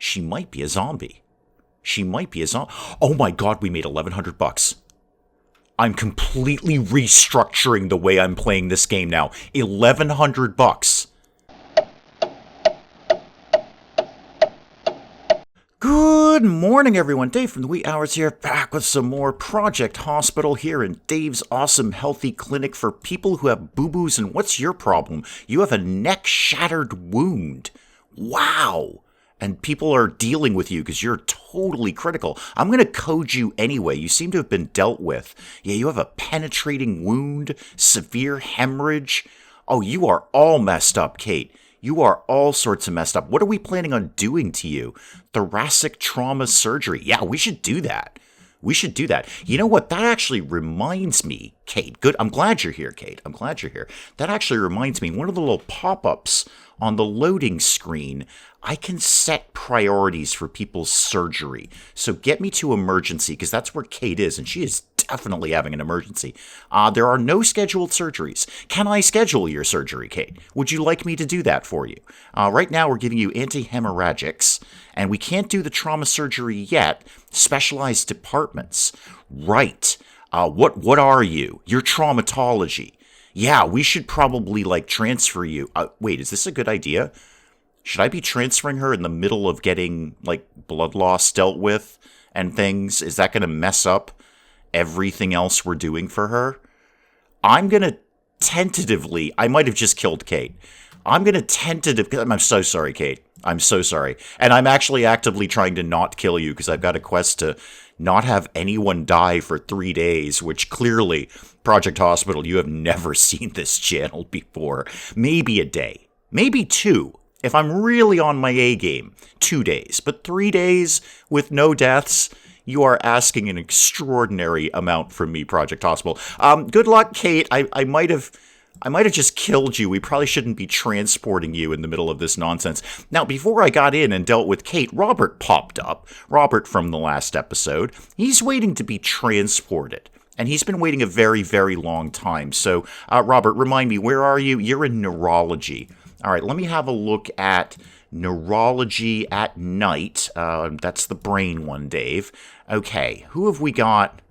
She might be a zombie. She might be a zombie. Oh my god, we made $1,100. I'm completely restructuring the way I'm playing this game now. $1,100. Good morning, everyone. Dave from the Wee Hours here, back with some more Project Hospital here in Dave's awesome healthy clinic for people who have boo-boos. And what's your problem? You have a neck-shattered wound. Wow. And people are dealing with you because you're totally critical. I'm going to code you anyway. You seem to have been dealt with. Yeah, you have a penetrating wound, severe hemorrhage. Oh, you are all messed up, Kate. You are all sorts of messed up. What are we planning on doing to you? Thoracic trauma surgery. Yeah, we should do that. We should do that. You know what? That actually reminds me, Kate. Good. I'm glad you're here, Kate. I'm glad you're here. That actually reminds me, one of the little pop-ups on the loading screen, I can set priorities for people's surgery. So get me to emergency, because that's where Kate is, and she is definitely having an emergency. There are no scheduled surgeries. Can I schedule your surgery, Kate? Would you like me to do that for you? Right now, we're giving you antihemorrhagics, and we can't do the trauma surgery yet. Specialized departments. Right. What are you? You're traumatology. Yeah, we should probably, transfer you. Wait, is this a good idea? Should I be transferring her in the middle of getting, blood loss dealt with and things? Is that going to mess up everything else we're doing for her? I'm going to tentatively, I might have just killed Kate. I'm going to tentatively, I'm so sorry, Kate. I'm so sorry. And I'm actually actively trying to not kill you because I've got a quest to not have anyone die for 3 days, which clearly, Project Hospital, you have never seen this channel before. Maybe a day. Maybe 2. If I'm really on my A game, 2 days. But 3 days with no deaths, you are asking an extraordinary amount from me, Project Hospital. Good luck, Kate. I might have just killed you. We probably shouldn't be transporting you in the middle of this nonsense. Now, before I got in and dealt with Kate, Robert popped up. Robert from the last episode. He's waiting to be transported. And he's been waiting a very, very long time. So, Robert, remind me, where are you? You're in Neurology. All right, let me have a look at Neurology at night. That's the brain one, Dave. Okay, who have we got?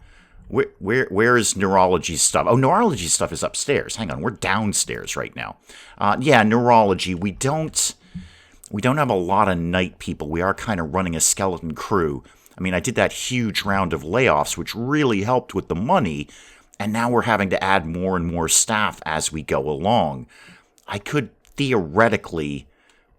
Where is Neurology stuff? Oh, Neurology stuff is upstairs. Hang on, we're downstairs right now. Yeah, Neurology. We don't have a lot of night people. We are kind of running a skeleton crew. I mean, I did that huge round of layoffs, which really helped with the money, and now we're having to add more and more staff as we go along. I could theoretically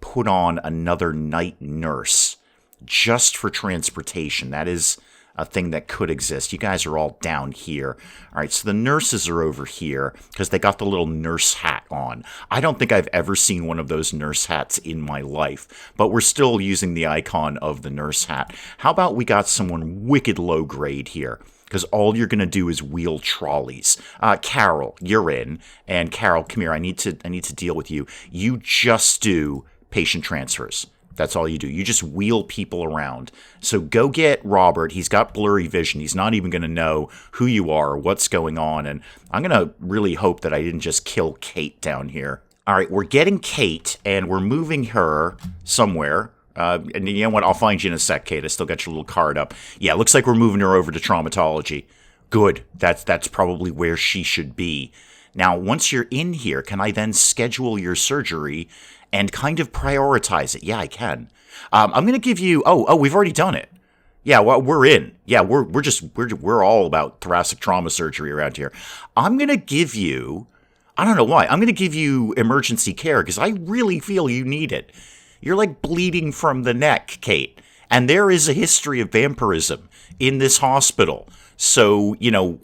put on another night nurse just for transportation. That is a thing that could exist. You guys are all down here. All right, so the nurses are over here because they got the little nurse hat on. I don't think I've ever seen one of those nurse hats in my life, but we're still using the icon of the nurse hat. How about we got someone wicked low grade here? Because all you're going to do is wheel trolleys. Carol, you're in. And Carol, come here. I need to deal with you. You just do patient transfers. That's all you do. You just wheel people around. So go get Robert. He's got blurry vision. He's not even going to know who you are or what's going on. And I'm going to really hope that I didn't just kill Kate down here. All right, we're getting Kate, and we're moving her somewhere. And you know what? I'll find you in a sec, Kate. I still got your little card up. Yeah, looks like we're moving her over to traumatology. Good. That's probably where she should be. Now, once you're in here, can I then schedule your surgery and kind of prioritize it? Yeah, I can. I'm going to give you... Oh, we've already done it. Yeah, well, we're in. Yeah, we're all about thoracic trauma surgery around here. I'm going to give you... I don't know why. I'm going to give you emergency care because I really feel you need it. You're like bleeding from the neck, Kate. And there is a history of vampirism in this hospital. So,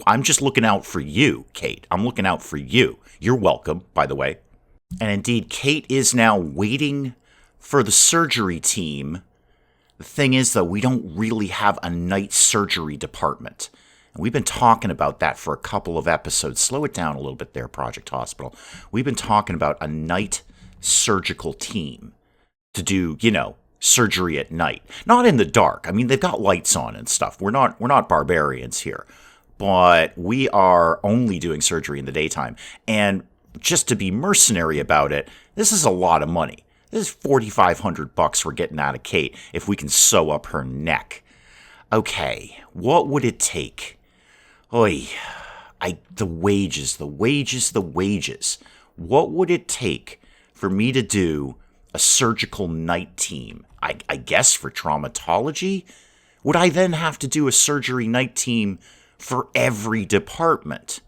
I'm just looking out for you, Kate. I'm looking out for you. You're welcome, by the way. And indeed, Kate is now waiting for the surgery team. The thing is, though, we don't really have a night surgery department. And we've been talking about that for a couple of episodes. Slow it down a little bit there, Project Hospital. We've been talking about a night surgical team to do, surgery at night. Not in the dark. I mean, they've got lights on and stuff. We're not barbarians here. But we are only doing surgery in the daytime. And just to be mercenary about it, this is a lot of money. This is $4,500 we're getting out of Kate if we can sew up her neck. Okay, what would it take? Oy, the wages. What would it take for me to do a surgical night team? I guess for traumatology? Would I then have to do a surgery night team for every department?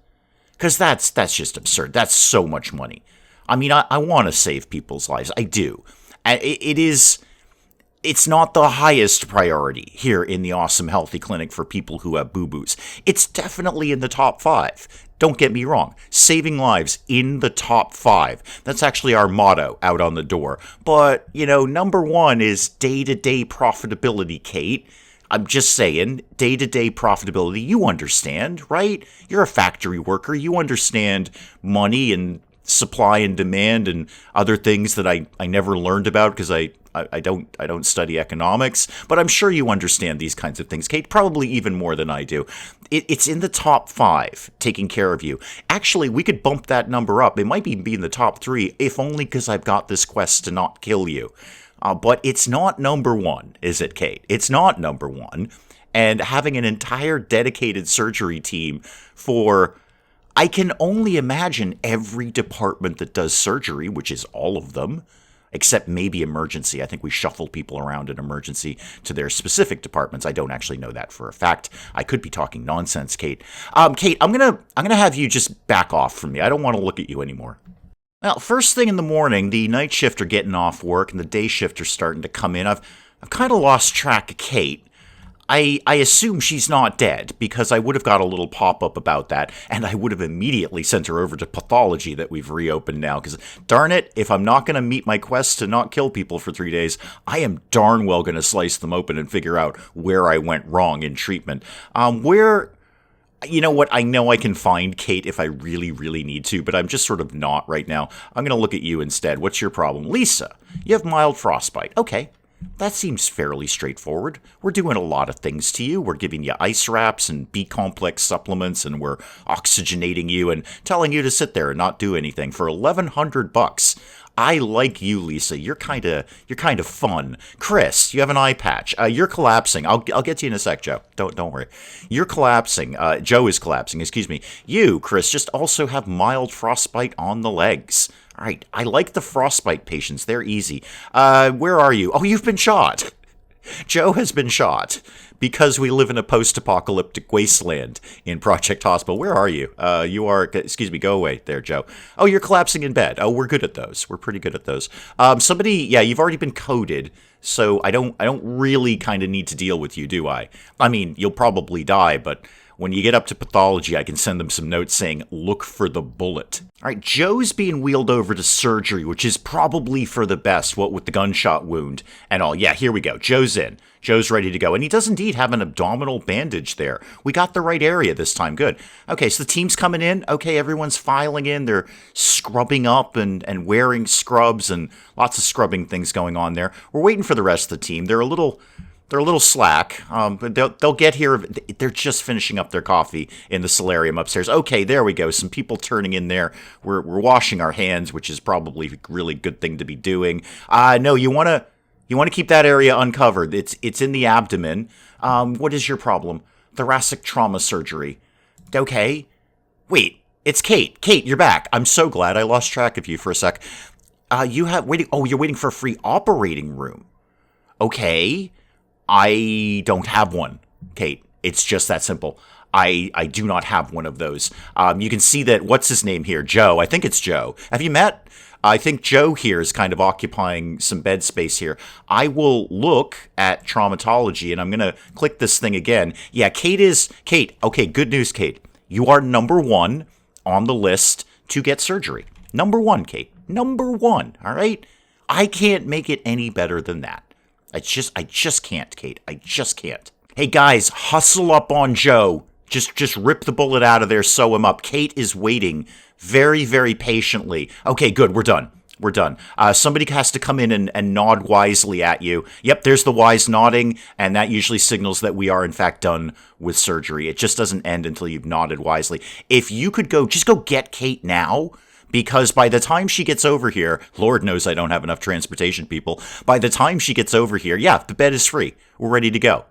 Because that's just absurd. That's so much money. I mean, I want to save people's lives. I do. And it's not the highest priority here in the Awesome Healthy Clinic for people who have boo-boos. It's definitely in the top 5. Don't get me wrong. Saving lives in the top 5. That's actually our motto out on the door. But, number 1 is day-to-day profitability, Kate. I'm just saying, day-to-day profitability, you understand, right? You're a factory worker. You understand money and supply and demand and other things that I never learned about because I don't study economics, but I'm sure you understand these kinds of things, Kate, probably even more than I do. It's in the top 5, taking care of you. Actually, we could bump that number up. It might even be in the top 3, if only because I've got this quest to not kill you. But it's not number 1, is it, Kate? It's not number 1. And having an entire dedicated surgery team for, I can only imagine, every department that does surgery, which is all of them, except maybe emergency. I think we shuffled people around in emergency to their specific departments. I don't actually know that for a fact. I could be talking nonsense, Kate. Kate, I'm gonna have you just back off from me. I don't want to look at you anymore. Well, first thing in the morning, the night shift are getting off work and the day shift are starting to come in. I've kind of lost track of Kate. I assume she's not dead because I would have got a little pop-up about that and I would have immediately sent her over to Pathology that we've reopened now because, darn it, if I'm not going to meet my quest to not kill people for 3 days, I am darn well going to slice them open and figure out where I went wrong in treatment. You know what? I know I can find Kate if I really, really need to, but I'm just sort of not right now. I'm going to look at you instead. What's your problem? Lisa, you have mild frostbite. Okay. That seems fairly straightforward. We're doing a lot of things to you. We're giving you ice wraps and B-complex supplements, and we're oxygenating you and telling you to sit there and not do anything for $1,100. I like you, Lisa. You're kind of fun. Chris, you have an eye patch. You're collapsing. I'll get to you in a sec, Joe. Don't worry. You're collapsing. Joe is collapsing. Excuse me. You, Chris, just also have mild frostbite on the legs. All right. I like the frostbite patients. They're easy. Where are you? Oh, you've been shot. Joe has been shot because we live in a post-apocalyptic wasteland in Project Hospital. Where are you? You are, excuse me, go away there, Joe. Oh, you're collapsing in bed. Oh, we're good at those. We're pretty good at those. You've already been coded, so I don't really kind of need to deal with you, do I? I mean, you'll probably die, but when you get up to Pathology, I can send them some notes saying, look for the bullet. All right, Joe's being wheeled over to surgery, which is probably for the best, what with the gunshot wound and all. Yeah, here we go. Joe's in. Joe's ready to go. And he does indeed have an abdominal bandage there. We got the right area this time. Good. Okay, so the team's coming in. Okay, everyone's filing in. They're scrubbing up and wearing scrubs and lots of scrubbing things going on there. We're waiting for the rest of the team. They're a little slack, but they'll get here. They're just finishing up their coffee in the solarium upstairs. Okay, there we go. Some people turning in there. We're washing our hands, which is probably a really good thing to be doing. No, you want to keep that area uncovered. It's in the abdomen. What is your problem? Thoracic trauma surgery. Okay. Wait, it's Kate. Kate, you're back. I'm so glad. I lost track of you for a sec. You're waiting for a free operating room. Okay. I don't have one, Kate. It's just that simple. I do not have one of those. You can see that, what's his name here? Joe. I think it's Joe. Have you met? I think Joe here is kind of occupying some bed space here. I will look at traumatology, and I'm going to click this thing again. Yeah, Kate. Okay, good news, Kate. You are number 1 on the list to get surgery. Number 1, Kate. Number 1, all right? I can't make it any better than that. I just can't, Kate. I just can't. Hey, guys, hustle up on Joe. Just rip the bullet out of there, sew him up. Kate is waiting very, very patiently. Okay, good. We're done. Somebody has to come in and nod wisely at you. Yep, there's the wise nodding, and that usually signals that we are, in fact, done with surgery. It just doesn't end until you've nodded wisely. If you could just go get Kate now, Because by the time she gets over here, Lord knows I don't have enough transportation people. By the time she gets over here, yeah, the bed is free. We're ready to go.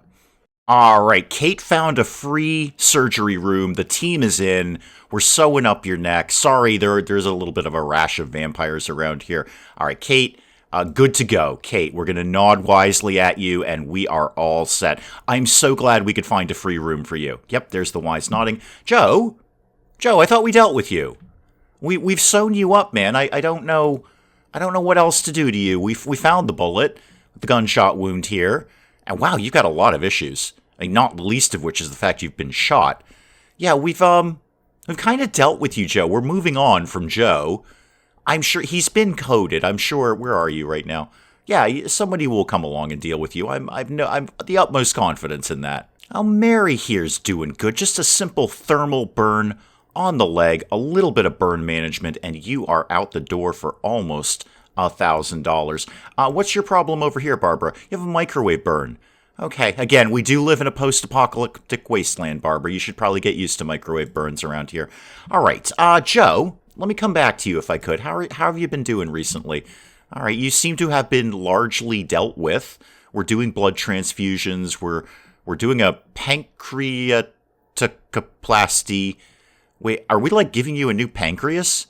All right, Kate found a free surgery room. The team is in. We're sewing up your neck. Sorry, there's a little bit of a rash of vampires around here. All right, Kate, good to go. Kate, we're going to nod wisely at you, and we are all set. I'm so glad we could find a free room for you. Yep, there's the wise nodding. Joe, I thought we dealt with you. We've sewn you up, man. I don't know what else to do to you. We found the bullet, the gunshot wound here, and wow, you've got a lot of issues. I mean, not the least of which is the fact you've been shot. Yeah, we've kind of dealt with you, Joe. We're moving on from Joe. I'm sure he's been coded. I'm sure. Where are you right now? Yeah, somebody will come along and deal with you. I'm the utmost confidence in that. Oh, Mary here's doing good. Just a simple thermal burn on the leg, a little bit of burn management, and you are out the door for almost $1,000. What's your problem over here, Barbara? You have a microwave burn. Okay, again, we do live in a post-apocalyptic wasteland, Barbara. You should probably get used to microwave burns around here. All right, Joe, let me come back to you if I could. How have you been doing recently? All right, you seem to have been largely dealt with. We're doing blood transfusions. We're doing a pancreatoplasty. Wait, are we like giving you a new pancreas?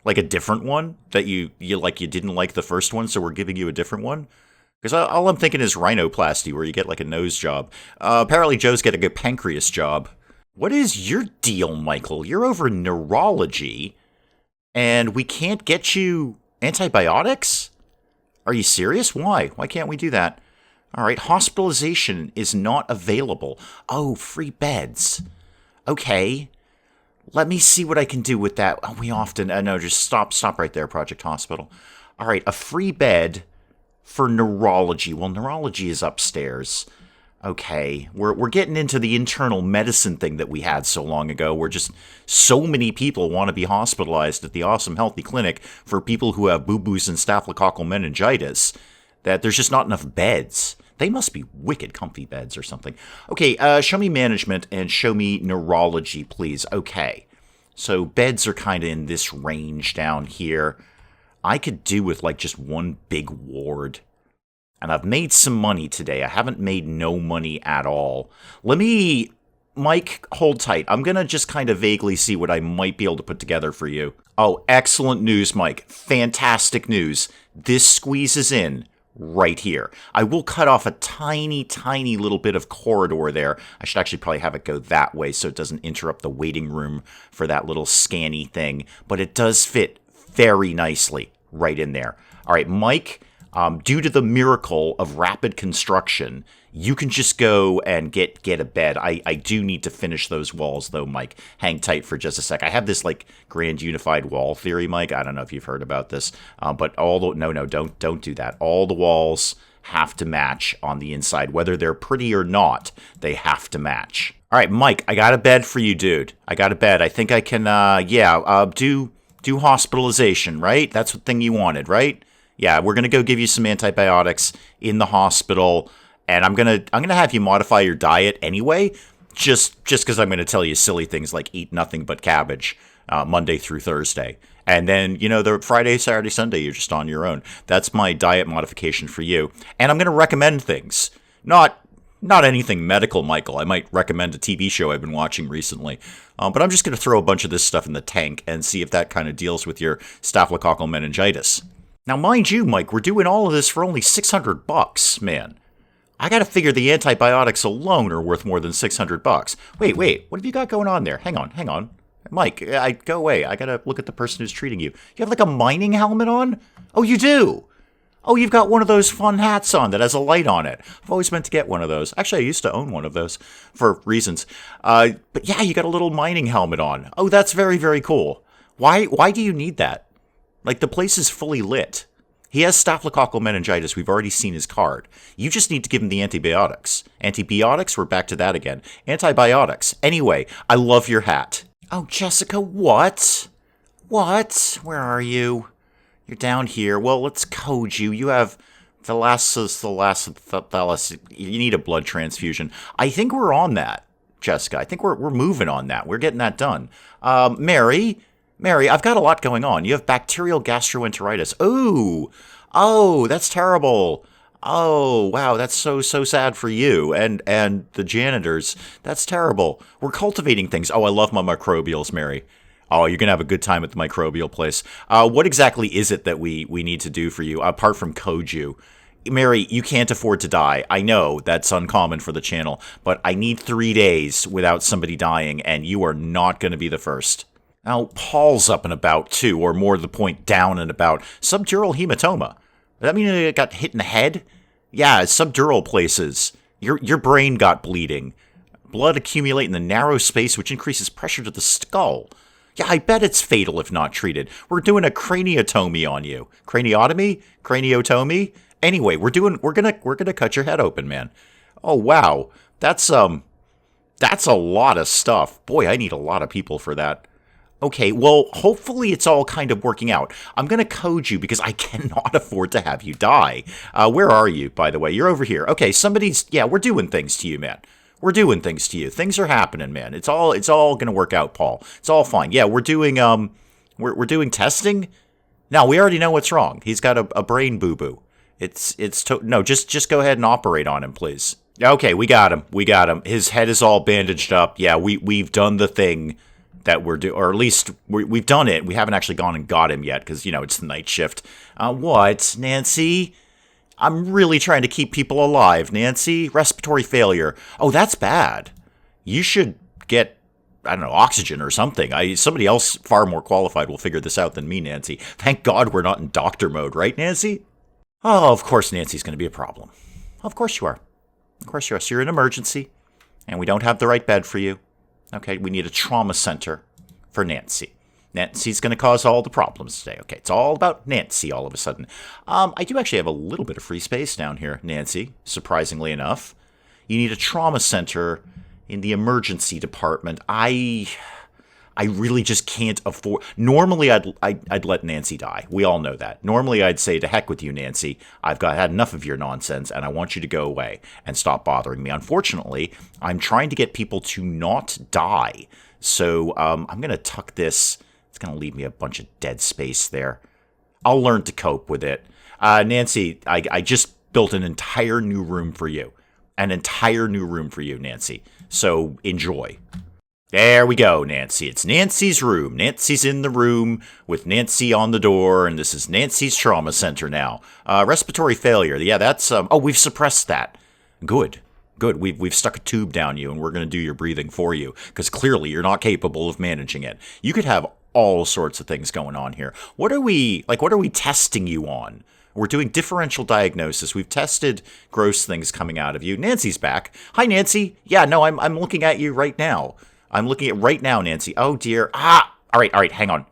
Like a different one that you didn't like the first one, so we're giving you a different one? Because all I'm thinking is rhinoplasty, where you get like a nose job. Apparently Joe's getting a pancreas job. What is your deal, Michael? You're over in neurology, and we can't get you antibiotics? Are you serious? Why? Why can't we do that? All right, hospitalization is not available. Oh, free beds. Okay. Let me see what I can do with that. Oh, we often... no, just stop right there, Project Hospital. All right, a free bed for neurology. Well, neurology is upstairs. Okay, we're getting into the internal medicine thing that we had so long ago, where just so many people want to be hospitalized at the Awesome Healthy Clinic for people who have boo-boos and staphylococcal meningitis that there's just not enough beds. They must be wicked comfy beds or something. Okay, show me management and show me neurology, please. Okay, so beds are kind of in this range down here. I could do with like just one big ward. And I've made some money today. I haven't made no money at all. Mike, hold tight. I'm going to just kind of vaguely see what I might be able to put together for you. Oh, excellent news, Mike. Fantastic news. This squeezes in right here. I will cut off a tiny, tiny little bit of corridor there. I should actually probably have it go that way so it doesn't interrupt the waiting room for that little scanny thing. But it does fit very nicely right in there. All right, Mike, due to the miracle of rapid construction, you can just go and get a bed. I do need to finish those walls, though, Mike. Hang tight for just a sec. I have this, like, grand unified wall theory, Mike. I don't know if you've heard about this, but don't do that. All the walls have to match on the inside. Whether they're pretty or not, they have to match. All right, Mike, I got a bed for you, dude. I got a bed. I think I can, do hospitalization, right? That's the thing you wanted, right? Yeah, we're gonna go give you some antibiotics in the hospital, and I'm gonna have you modify your diet anyway, just because I'm gonna tell you silly things like eat nothing but cabbage, Monday through Thursday, and then the Friday, Saturday, Sunday you're just on your own. That's my diet modification for you, and I'm gonna recommend things, not anything medical, Michael. I might recommend a TV show I've been watching recently, but I'm just gonna throw a bunch of this stuff in the tank and see if that kind of deals with your staphylococcal meningitis. Now, mind you, Mike, we're doing all of this for only $600, man. I gotta figure the antibiotics alone are worth more than $600. Wait, what have you got going on there? Hang on. Mike, go away. I gotta look at the person who's treating you. You have like a mining helmet on? Oh, you do? Oh, you've got one of those fun hats on that has a light on it. I've always meant to get one of those. Actually, I used to own one of those for reasons. But yeah, you got a little mining helmet on. Oh, that's very, very cool. Why do you need that? Like, the place is fully lit. He has staphylococcal meningitis. We've already seen his card. You just need to give him the antibiotics. Antibiotics? We're back to that again. Antibiotics. Anyway, I love your hat. Oh, Jessica, what? What? Where are you? You're down here. Well, let's code you. You have thalassemia. You need a blood transfusion. I think we're on that, Jessica. I think we're moving on that. We're getting that done. Mary, Mary, I've got a lot going on. You have bacterial gastroenteritis. Ooh. Oh, that's terrible. Oh, wow, that's so sad for you and the janitors. That's terrible. We're cultivating things. Oh, I love my microbials, Mary. Oh, you're going to have a good time at the microbial place. What exactly is it that we need to do for you, apart from code you? Mary, you can't afford to die. I know that's uncommon for the channel, but I need 3 days without somebody dying, and you are not going to be the first. Now, Paul's up and about, too, or more to the point, down and about. Subdural hematoma. Does that mean it got hit in the head? Yeah, subdural places. Your brain got bleeding. Blood accumulate in the narrow space, which increases pressure to the skull. Yeah, I bet it's fatal if not treated. We're doing a craniotomy on you. Craniotomy? Craniotomy? Anyway, we're gonna cut your head open, man. Oh wow. That's a lot of stuff. Boy, I need a lot of people for that. Okay, well, hopefully it's all kind of working out. I'm going to code you because I cannot afford to have you die. Where are you, by the way? You're over here. Okay, we're doing things to you, man. We're doing things to you. Things are happening, man. It's all going to work out, Paul. It's all fine. Yeah, we're doing we're doing testing. No, we already know what's wrong. He's got a brain boo-boo. No, just go ahead and operate on him, please. Okay, we got him. His head is all bandaged up. Yeah, we've done the thing that we're doing, or at least we've done it. We haven't actually gone and got him yet because, it's the night shift. What, Nancy? I'm really trying to keep people alive, Nancy. Respiratory failure. Oh, that's bad. You should get, I don't know, oxygen or something. Somebody else far more qualified will figure this out than me, Nancy. Thank God we're not in doctor mode, right, Nancy? Oh, of course Nancy's going to be a problem. Of course you are. Of course you are. So you're in an emergency, and we don't have the right bed for you. Okay, we need a trauma center for Nancy. Nancy's going to cause all the problems today. Okay, it's all about Nancy all of a sudden. I do actually have a little bit of free space down here, Nancy, surprisingly enough. You need a trauma center in the emergency department. I really just can't afford. Normally, I'd let Nancy die. We all know that. Normally, I'd say, to heck with you, Nancy. I've had enough of your nonsense, and I want you to go away and stop bothering me. Unfortunately, I'm trying to get people to not die. So I'm going to tuck this. It's going to leave me a bunch of dead space there. I'll learn to cope with it. Nancy, I just built an entire new room for you. An entire new room for you, Nancy. So enjoy. There we go, Nancy. It's Nancy's room. Nancy's in the room with Nancy on the door, and this is Nancy's trauma center now. Respiratory failure. Yeah, that's... we've suppressed that. Good. We've stuck a tube down you, and we're going to do your breathing for you, because clearly you're not capable of managing it. You could have all sorts of things going on here. What are we testing you on? We're doing differential diagnosis. We've tested gross things coming out of you. Nancy's back. Hi, Nancy. Yeah, no, I'm looking at you right now. I'm looking at right now, Nancy. Oh, dear. All right. Hang on.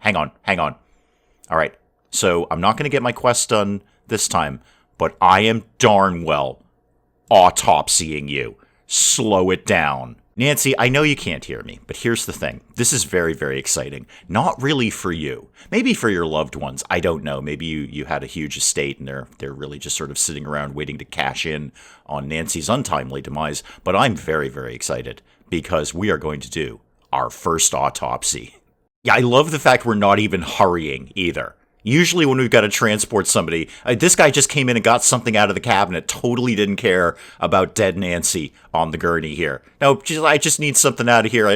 All right. So I'm not going to get my quest done this time, but I am darn well autopsying you. Slow it down. Nancy, I know you can't hear me, but here's the thing. This is very, very exciting. Not really for you. Maybe for your loved ones. I don't know. Maybe you had a huge estate and they're really just sort of sitting around waiting to cash in on Nancy's untimely demise. But I'm very, very excited because we are going to do our first autopsy. Yeah, I love the fact we're not even hurrying either. Usually when we've got to transport somebody, this guy just came in and got something out of the cabinet, totally didn't care about dead Nancy on the gurney here. No, I just need something out of here.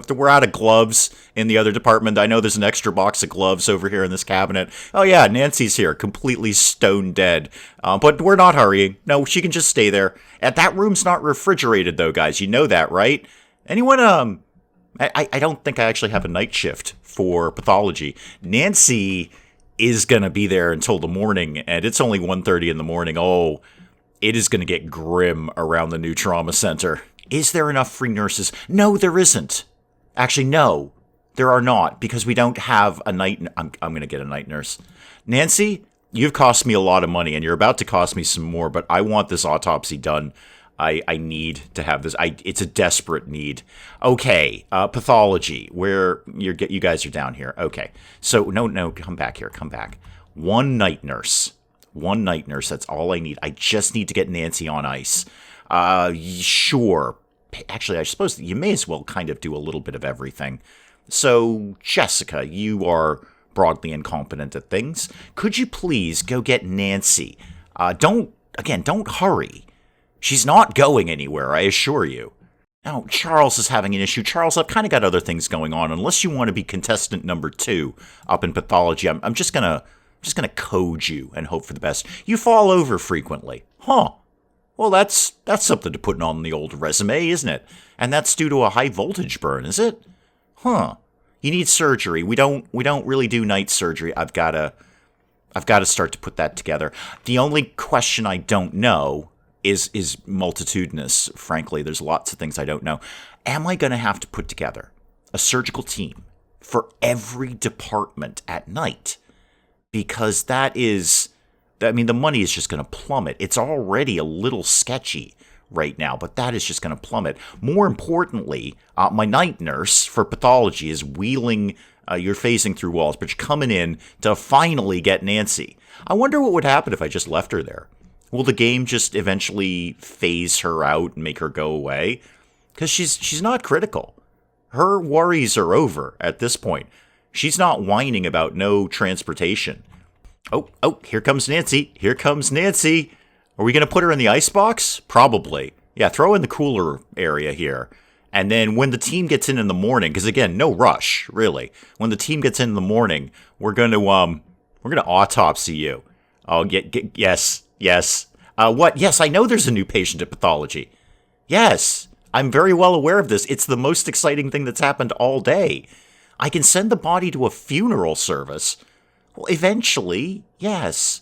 We're out of gloves in the other department. I know there's an extra box of gloves over here in this cabinet. Oh yeah, Nancy's here, completely stone dead. But we're not hurrying. No, she can just stay there. And that room's not refrigerated though, guys. You know that, right? Anyone, I don't think I actually have a night shift for pathology. Nancy is going to be there until the morning, and it's only 1:30 in the morning. Oh, it is going to get grim around the new trauma center. Is there enough free nurses? No, there isn't. Actually, no, there are not, because we don't have a night... I'm going to get a night nurse. Nancy, you've cost me a lot of money, and you're about to cost me some more, but I want this autopsy done. I need to have this. It's a desperate need. Okay, pathology, where you guys are down here. Okay, so no, come back here. Come back. One night nurse. That's all I need. I just need to get Nancy on ice. Sure. Actually, I suppose you may as well kind of do a little bit of everything. So, Jessica, you are broadly incompetent at things. Could you please go get Nancy? Don't hurry. She's not going anywhere, I assure you. Now, Charles is having an issue. Charles, I've kind of got other things going on. Unless you want to be contestant number 2 up in pathology, I'm just gonna code you and hope for the best. You fall over frequently. Huh. Well, that's something to put on the old resume, isn't it? And that's due to a high voltage burn, is it? Huh. You need surgery. We don't really do night surgery. I've got to start to put that together. The only question I don't know is multitudinous. Frankly, there's lots of things I don't know. Am I going to have to put together a surgical team for every department at night? Because the money is just going to plummet. It's already a little sketchy right now, but that is just going to plummet. More importantly, my night nurse for pathology is wheeling, you're phasing through walls, but you're coming in to finally get Nancy. I wonder what would happen if I just left her there. Will the game just eventually phase her out and make her go away? Because she's not critical. Her worries are over at this point. She's not whining about no transportation. Oh, here comes Nancy. Here comes Nancy. Are we going to put her in the icebox? Probably. Yeah, throw in the cooler area here. And then when the team gets in the morning, because again, no rush, really. When the team gets in the morning, we're going to autopsy you. Oh, yes. What? Yes, I know there's a new patient at pathology. Yes, I'm very well aware of this. It's the most exciting thing that's happened all day. I can send the body to a funeral service. Well, eventually, yes.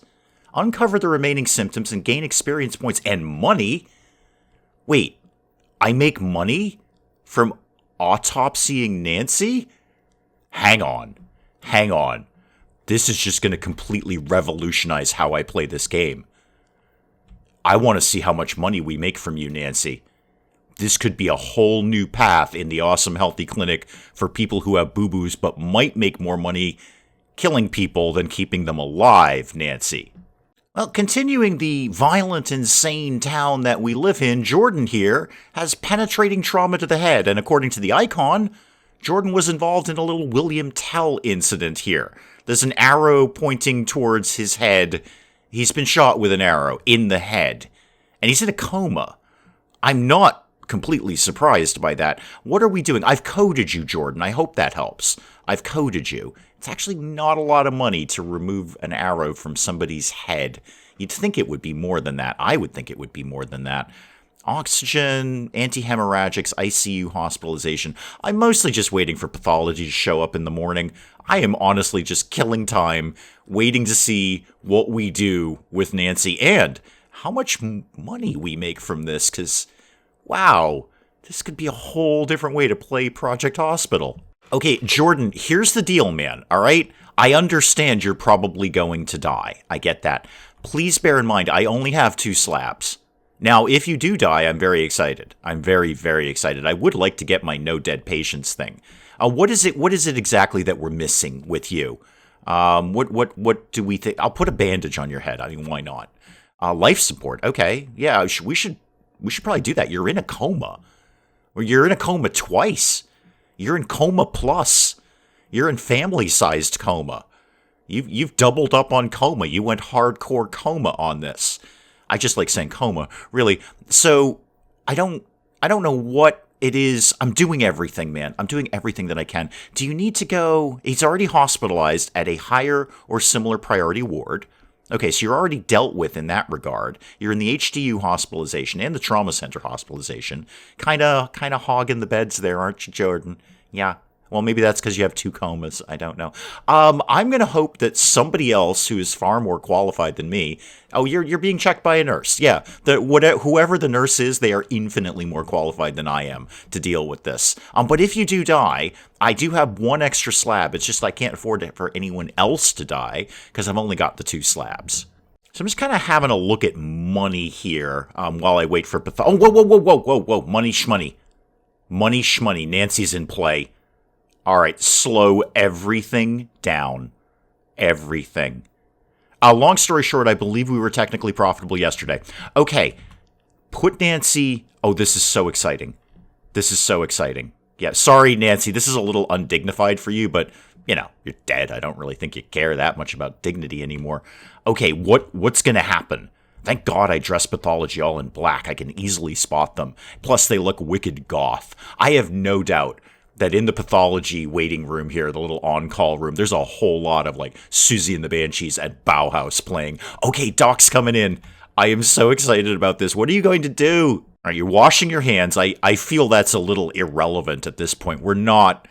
Uncover the remaining symptoms and gain experience points and money. Wait, I make money from autopsying Nancy? Hang on. This is just going to completely revolutionize how I play this game. I want to see how much money we make from you, Nancy. This could be a whole new path in the awesome healthy clinic for people who have boo-boos but might make more money killing people than keeping them alive, Nancy. Well, continuing the violent, insane town that we live in, Jordan here has penetrating trauma to the head, and according to the icon, Jordan was involved in a little William Tell incident here. There's an arrow pointing towards his head. He's been shot with an arrow in the head, and he's in a coma. I'm not completely surprised by that. What are we doing? I've coded you, Jordan. I hope that helps. I've coded you. It's actually not a lot of money to remove an arrow from somebody's head. You'd think it would be more than that. I would think it would be more than that. Oxygen, anti-hemorrhagics, ICU hospitalization. I'm mostly just waiting for pathology to show up in the morning. I am honestly just killing time, waiting to see what we do with Nancy and how much money we make from this, because, wow, this could be a whole different way to play Project Hospital. Okay, Jordan, here's the deal, man, all right? I understand you're probably going to die. I get that. Please bear in mind, I only have 2 slabs. Now, if you do die, I'm very excited. I'm very, very excited. I would like to get my no dead patients thing. What is it exactly that we're missing with you? What do we think? I'll put a bandage on your head. I mean, why not? Life support. Okay. Yeah, we should probably do that. You're in a coma. Or you're in a coma twice. You're in coma plus. You're in family-sized coma. You've doubled up on coma. You went hardcore coma on this. I just like saying coma, really. So I don't know what it is. I'm doing everything, man. I'm doing everything that I can. Do you need to go? He's already hospitalized at a higher or similar priority ward. Okay, so you're already dealt with in that regard. You're in the HDU hospitalization and the trauma center hospitalization. Kind of hogging the beds there, aren't you, Jordan? Yeah. Well, maybe that's because you have 2 comas. I don't know. I'm going to hope that somebody else who is far more qualified than me. Oh, you're being checked by a nurse. Yeah. Whoever the nurse is, they are infinitely more qualified than I am to deal with this. But if you do die, I do have 1 extra slab. It's just I can't afford it for anyone else to die because I've only got the 2 slabs. So I'm just kind of having a look at money here while I wait for Oh, whoa. Money shmoney. Money shmoney. Nancy's in play. All right, slow everything down. Everything. Long story short, I believe we were technically profitable yesterday. Okay, put Nancy... Oh, this is so exciting. This is so exciting. Yeah, sorry, Nancy, this is a little undignified for you, but, you're dead. I don't really think you care that much about dignity anymore. Okay, what's going to happen? Thank God I dress pathology all in black. I can easily spot them. Plus, they look wicked goth. I have no doubt that in the pathology waiting room here, the little on-call room, there's a whole lot of, Susie and the Banshees at Bauhaus playing. Okay, Doc's coming in. I am so excited about this. What are you going to do? Are you washing your hands? I feel that's a little irrelevant at this point. We're not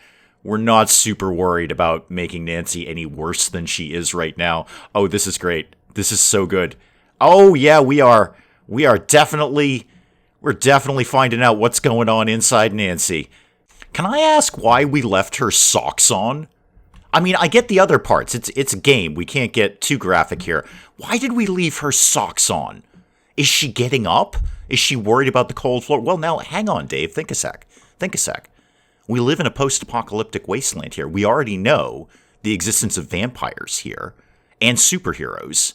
super worried about making Nancy any worse than she is right now. Oh, this is great. This is so good. Oh, yeah, we are definitely finding out what's going on inside Nancy. Can I ask why we left her socks on? I mean, I get the other parts. It's a game. We can't get too graphic here. Why did we leave her socks on? Is she getting up? Is she worried about the cold floor? Well, now, hang on, Dave. Think a sec. We live in a post-apocalyptic wasteland here. We already know the existence of vampires here and superheroes.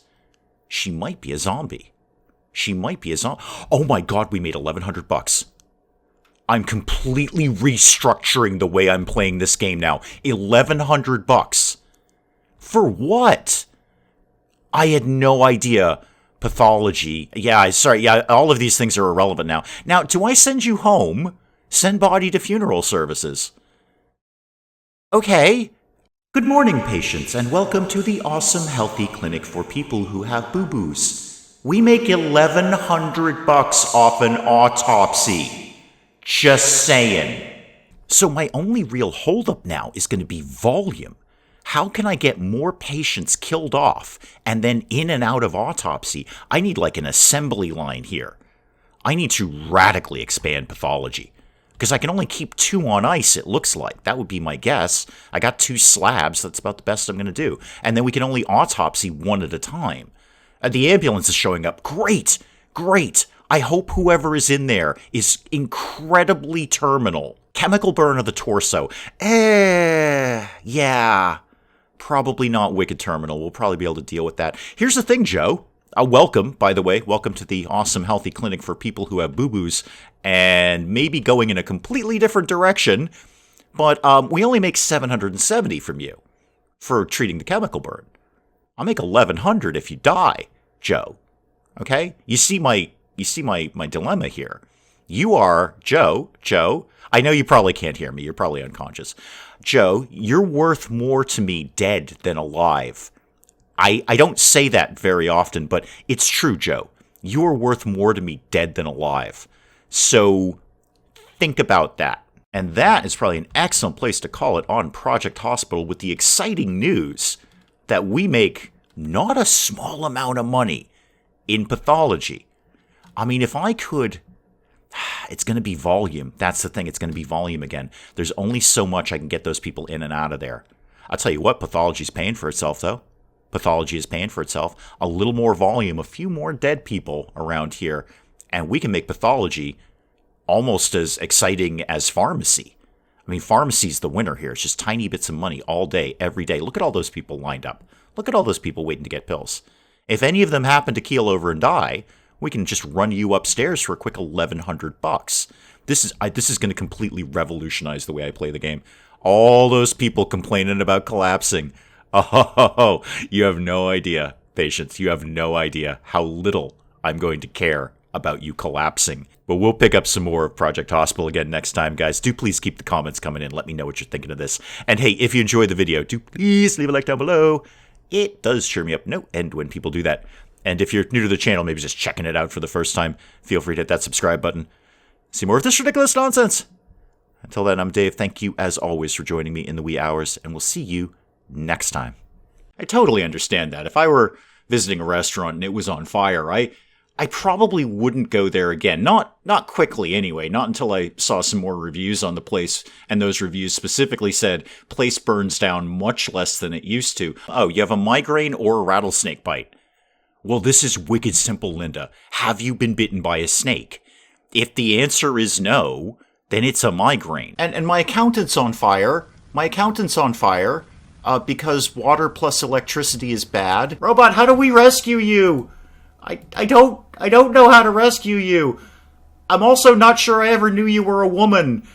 She might be a zombie. Oh my God, we made $1,100. I'm completely restructuring the way I'm playing this game now. $1,100. For what? I had no idea. Pathology. Yeah, sorry. Yeah, all of these things are irrelevant now. Now, do I send you home? Send body to funeral services. Okay. Good morning, patients, and welcome to the awesome healthy clinic for people who have boo-boos. We make $1,100 off an autopsy. Just saying. So my only real holdup now is going to be volume. How can I get more patients killed off and then in and out of autopsy? I need an assembly line here. I need to radically expand pathology. Because I can only keep 2 on ice, it looks like. That would be my guess. I got 2 slabs. That's about the best I'm going to do. And then we can only autopsy 1 at a time. The ambulance is showing up. Great. I hope whoever is in there is incredibly terminal. Chemical burn of the torso. Yeah. Probably not wicked terminal. We'll probably be able to deal with that. Here's the thing, Joe. Welcome, by the way. Welcome to the awesome healthy clinic for people who have boo-boos and maybe going in a completely different direction. But we only make $770 from you for treating the chemical burn. I'll make $1,100 if you die, Joe. Okay? You see my dilemma here. You are, Joe, I know you probably can't hear me. You're probably unconscious. Joe, you're worth more to me dead than alive. I don't say that very often, but it's true, Joe. You are worth more to me dead than alive. So think about that. And that is probably an excellent place to call it on Project Hospital with the exciting news that we make not a small amount of money in pathology. I mean, if I could... It's going to be volume. That's the thing. It's going to be volume again. There's only so much I can get those people in and out of there. I'll tell you what, pathology's paying for itself, though. Pathology is paying for itself. A little more volume, a few more dead people around here, and we can make pathology almost as exciting as pharmacy. I mean, pharmacy's the winner here. It's just tiny bits of money all day, every day. Look at all those people lined up. Look at all those people waiting to get pills. If any of them happen to keel over and die, we can just run you upstairs for a quick $1,100. This is going to completely revolutionize the way I play the game. All those people complaining about collapsing. Oh, you have no idea, patients. You have no idea how little I'm going to care about you collapsing. But we'll pick up some more of Project Hospital again next time, guys. Do please keep the comments coming in. Let me know what you're thinking of this. And hey, if you enjoyed the video, do please leave a like down below. It does cheer me up. No end when people do that. And if you're new to the channel, maybe just checking it out for the first time, feel free to hit that subscribe button. See more of this ridiculous nonsense. Until then, I'm Dave. Thank you, as always, for joining me in the wee hours, and we'll see you next time. I totally understand that. If I were visiting a restaurant and it was on fire, I probably wouldn't go there again. Not quickly, anyway. Not until I saw some more reviews on the place, and those reviews specifically said, place burns down much less than it used to. Oh, you have a migraine or a rattlesnake bite. Well, this is wicked simple, Linda. Have you been bitten by a snake? If the answer is no, then it's a migraine. And my accountant's on fire. Because water plus electricity is bad. Robot, how do we rescue you? I don't know how to rescue you. I'm also not sure I ever knew you were a woman.